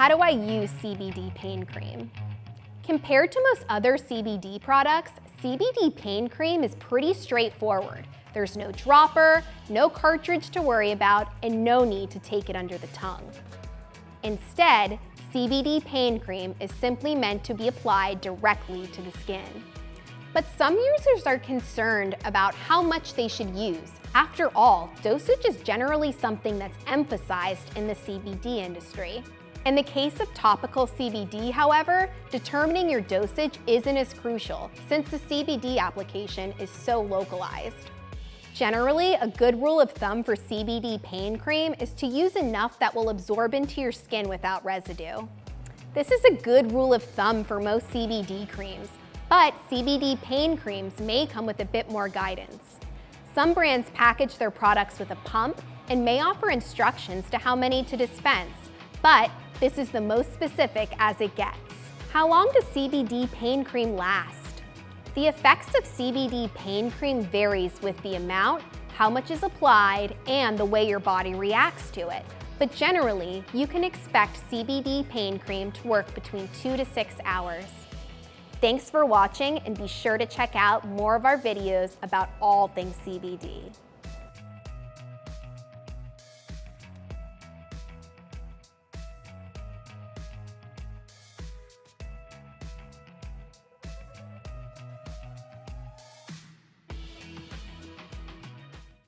how do I use CBD pain cream? Compared to most other CBD products, CBD pain cream is pretty straightforward. There's no dropper, no cartridge to worry about, and no need to take it under the tongue. Instead, CBD pain cream is simply meant to be applied directly to the skin. But some users are concerned about how much they should use. After all, dosage is generally something that's emphasized in the CBD industry. In the case of topical CBD, however, determining your dosage isn't as crucial since the CBD application is so localized. Generally, a good rule of thumb for CBD pain cream is to use enough that will absorb into your skin without residue. This is a good rule of thumb for most CBD creams, but CBD pain creams may come with a bit more guidance. Some brands package their products with a pump and may offer instructions to how many to dispense, but this is the most specific as it gets. How long does CBD pain cream last? The effects of CBD pain cream varies with the amount, how much is applied, and the way your body reacts to it. But generally, you can expect CBD pain cream to work between 2 to 6 hours. Thanks for watching, and be sure to check out more of our videos about all things CBD.